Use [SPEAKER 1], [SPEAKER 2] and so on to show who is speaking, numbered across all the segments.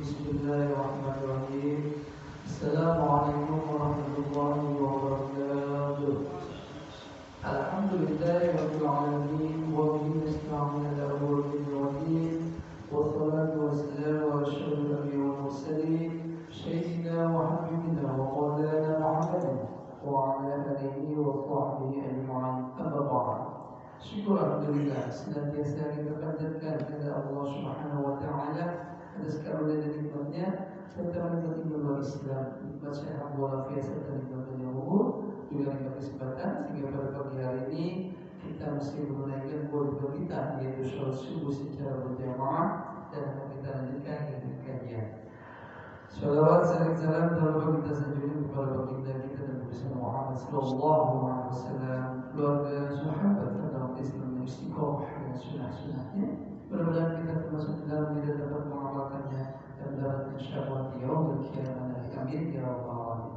[SPEAKER 1] Bismillahirrahmanirrahim. Assalamualaikum warahmatullahi wabarakatuh. Alhamdulillahirabbil alamin wa bihi nasta'inu ala umuri din wassalatu wassalamu ala asyrafil anbiya'i wal mursalin sayyidina wa habibina wa maulana Muhammadin wa ala alihi wa sahbihi ajma'in. Amma ba'd. Syukur alhamdulillah senantiasa kita panjatkan kepada Allah Subhanahu wa taala atas karunia dan nikmatnya serta nikmat iman Islam, nikmat sehat walafiat serta nikmat umur, juga nikmat kesempatan sehingga pada pagi hari ini kita masih menunaikan kewajiban kita yaitu sholat subuh secara berjamaah dan akan kita lanjutkan dengan kajian. Salawat serta salam terlalu kita sanjungi kepada baginda kita dan Nabi Muhammad sallallahu alaihi wasallam, keluarga, sahabat serta umat Islam yang istiqomah dengan sunnah-sunnahnya. Mudah-mudahan kita termasuk dalam yang dapat mengamalkannya dan mendapatkan syafaat di yaumil qiyamah. Amin ya rabbal alamin.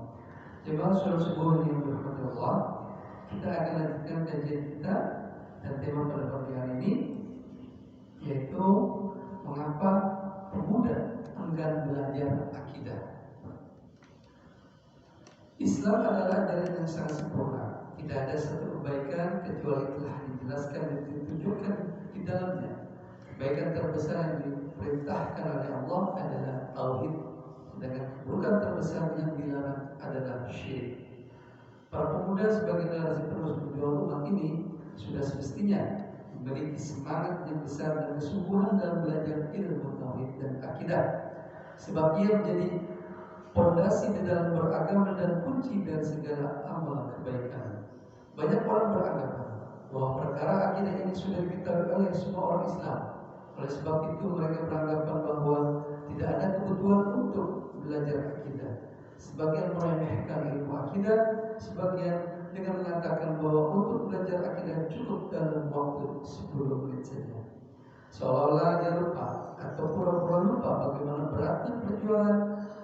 [SPEAKER 1] Jemaah sholat subuh yang dirahmati Allah, kita akan lanjutkan kajian kita dan tema pada pagi hari ini yaitu mengapa pemuda enggan belajar akidah. Islam adalah ajaran yang sangat sempurna. Tidak ada satu kebaikan kecuali telah dijelaskan dan ditunjukkan di dalamnya. Kebaikan terbesar yang diperintahkan oleh Allah adalah tauhid, sedangkan keburukan terbesar yang dilarang adalah syirik. Para pemuda sebagai generasi penerus berjuang umat ini sudah semestinya memiliki semangat yang besar dan kesungguhan dalam belajar ilmu tauhid dan akidah, sebab ia menjadi pondasi di dalam beragama dan kunci dari segala amal kebaikan. Banyak orang beranggapan bahwa perkara akidah ini sudah diketahui oleh semua orang Islam. Oleh sebab itu mereka beranggapan bahwa tidak ada kebutuhan untuk belajar akidah. Sebagian meremehkan ilmu akidah, sebagian dengan mengatakan bahwa untuk belajar akidah cukup dalam waktu 10 menit saja. Seolah-olah dia lupa atau pura-pura lupa bagaimana beratnya perjuangan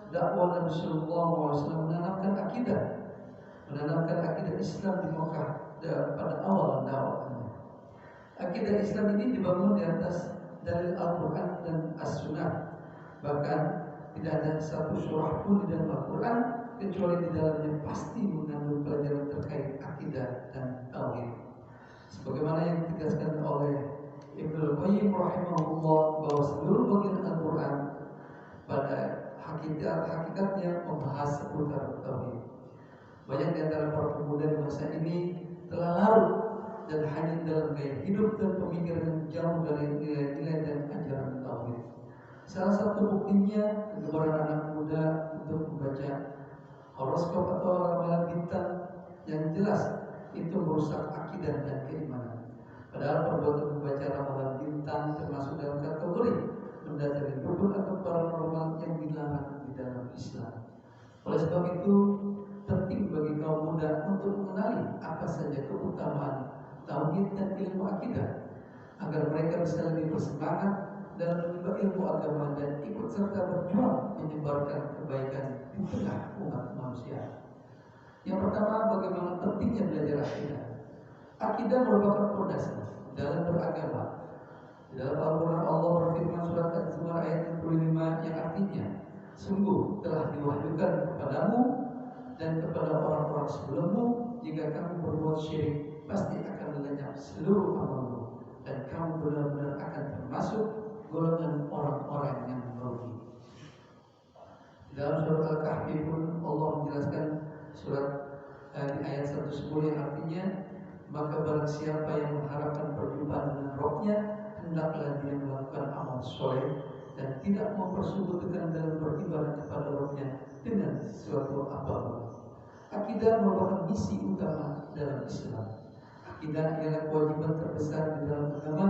[SPEAKER 1] dakwah Nabi Sallallahu Alaihi Wasallam menanamkan akidah Islam di Mekah pada awal dakwahnya. Akidah Islam ini dibangun di atas dalil Al-Quran dan As-Sunnah. Bahkan tidak ada satu surah pun di dalam Al-Quran kecuali di dalamnya pasti mengandung pelajaran terkait akidah dan tauhid. Sebagaimana yang ditegaskan oleh Ibnu Qayyim rahimahullah bahwa seluruh bagian Al-Quran pada hakikatnya membahas seputar tauhid. Banyak di antara para pemuda di masa ini telah larut dan hanya dalam gaya hidup dan pemikiran jauh dari nilai-nilai dan ajaran tauhid. Salah satu buktinya kegemaran anak muda untuk membaca horoskop atau ramalan bintang yang jelas itu merusak akidah dan keimanan. Padahal perbuatan membaca ramalan bintang termasuk dalam kategori mendasari dukun atau paranormal yang dilarang di dalam Islam. Oleh sebab itu penting bagi kaum muda untuk mengenali apa saja keutamaan tauhid dan ilmu akidah agar mereka bisa lebih bersemangat dalam menimba ilmu agama dan ikut serta berjuang menyebarkan kebaikan di tengah umat manusia. Yang pertama, bagaimana pentingnya belajar akidah. Akidah merupakan fondasi dalam beragama. Di dalam Al-Quran Allah berfirman surat Az-Zumar ayat 65 yang artinya, sungguh telah diwahyukan kepadamu dan kepada orang-orang sebelummu, jika kamu berbuat syirik pasti akan lenyap seluruh amalmu dan kamu benar-benar akan termasuk golongan orang-orang yang merugi. Dalam surat Al-Kahfi pun Allah menjelaskan surat di ayat 110 yang artinya, maka barang siapa yang mengharapkan perjumpaan dengan Rabb-nya, hendaklah dia melakukan amal soleh dan tidak mempersekutukan dalam beribadah kepada Rabb-nya dengan sesuatu apapun. Akidah merupakan misi utama dalam Islam. Akidah ialah kewajiban terbesar di dalam agama.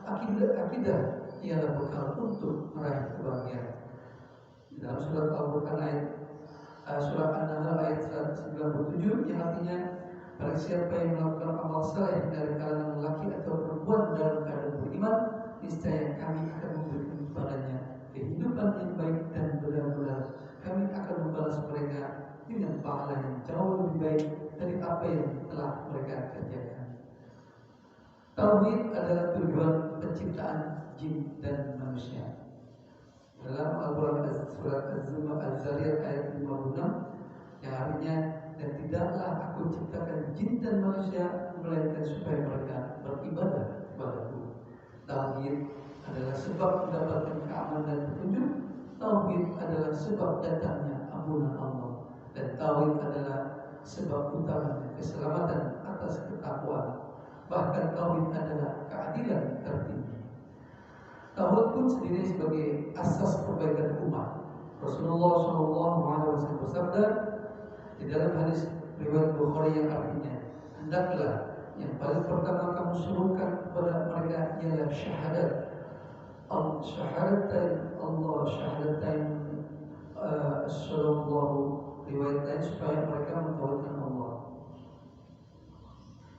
[SPEAKER 1] Akidah ialah bekal untuk meraih kebahagiaan. Dalam surat Al-Quran ayat surah An-Nahl ayat 197 yang artinya, barang siapa yang melakukan amal saleh dari kalangan lelaki atau perempuan dalam keadaan beriman, niscaya kami akan memberikan kepadanya kehidupan yang baik dan benar-benar kami akan membalas mereka dengan pahala yang jauh lebih baik dari apa yang telah mereka kerjakan. Tauhid adalah tujuan penciptaan jin dan manusia. Dalam Al-Quran surat Az-Zumar Az-Zariyat ayat 56 yang artinya, dan tidaklah aku ciptakan jin dan manusia melainkan supaya mereka beribadah kepadaku. Tauhid adalah sebab mendapatkan keamanan dan petunjuk. Tauhid adalah sebab datangnya ampunan Allah, dan tauhid adalah sebab utamanya keselamatan atas ketakwaan. Bahkan tauhid adalah keadilan tertinggi. Tauhid pun sendiri sebagai asas perbaikan umat. Rasulullah SAW bersabda di dalam hadis riwayat Bukhari yang artinya, hendaklah yang paling pertama kamu serukan kepada mereka ialah syahadat syahadatain Allah, syahadatain sallallahu, riwayat lain supaya mereka mentauhidkan Allah.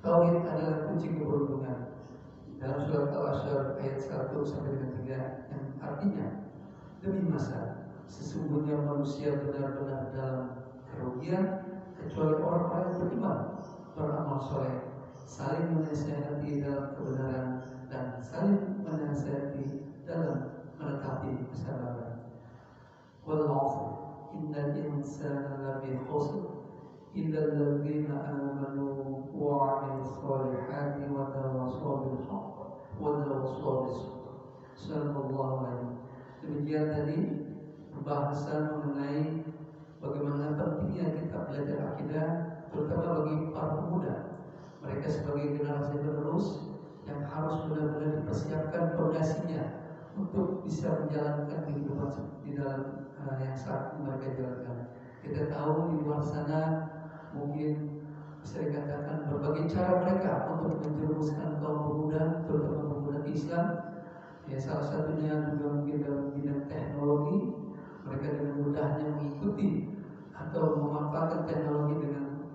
[SPEAKER 1] Tauhid adalah kunci keberuntungan. Dalam surat Al-Asyr ayat 1 sampai dengan 3 yang artinya, demi masa sesungguhnya manusia benar-benar dalam kerugian kecuali orang-orang yang beriman, beramal soleh, saling menasihati dalam kebenaran, dan saling menasihati dalam menetapi kesabaran. Wal 'asr innal insana lafi khusr illa alladziina aamanu wa 'amilus shalihati wa tawassaw bil haqq wa tawassaw bis sabr. Sallallahu alaihi. Demikian tadi pembahasan mengenai bagaimana pentingnya kita belajar akidah, terutama bagi para pemuda. Mereka sebagai generasi penerus yang harus benar-benar dipersiapkan fondasinya untuk bisa menjalankan kehidupan di dalam yang saat mereka jalankan. Kita tahu di luar sana mungkin bisa dikatakan berbagai cara mereka untuk menjerumuskan kaum pemuda, terutama pemuda Islam. Ya, salah satunya juga mungkin dalam bidang teknologi. Mereka dengan mudahnya mengikuti atau memanfaatkan teknologi dengan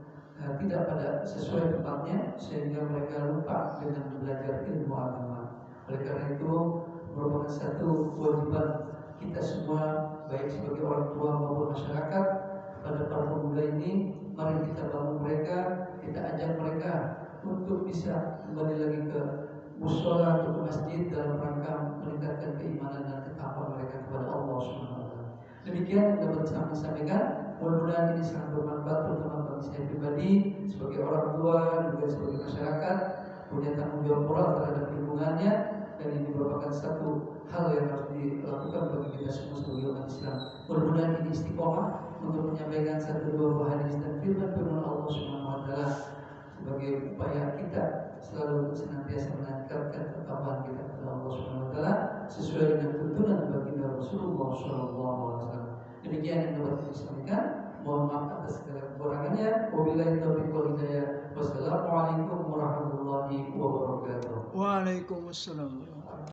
[SPEAKER 1] tidak pada sesuai tempatnya, sehingga mereka lupa dengan belajar ilmu agama. Oleh karena itu merupakan satu kewajiban kita semua, baik sebagai orang tua maupun masyarakat, kepada para pemuda ini. Mari kita bangun mereka, kita ajak mereka untuk bisa kembali lagi ke mushola atau ke masjid dalam rangka meningkatkan keimanan dan ketakwaan mereka kepada Allah SWT. Demikian yang dapat saya sampaikan. Mudah-mudahan ini sangat bermanfaat, terutama bagi saya pribadi sebagai orang tua, juga sebagai masyarakat, punya tanggung jawab moral terhadap lingkungannya, dan ini merupakan satu hal yang harus dilakukan bagi kita semua sebagai umat Islam. Mudah-mudahan ini istiqomah untuk menyampaikan satu dua buah hadis dan firman Allah Subhanahu wa taala sebagai upaya kita selalu senantiasa meningkatkan ketakwaan kita kepada Allah Subhanahu wa taala sesuai dengan tuntunan baginda Rasulullah sallallahu alaihi wasallam. Demikian yang dapat saya sampaikan. Mohon maaf atas segala kekurangannya. Wabillahi taufiq wal hidayah. Wassalamualaikum warahmatullahi wabarakatuh.
[SPEAKER 2] Waalaikumsalam.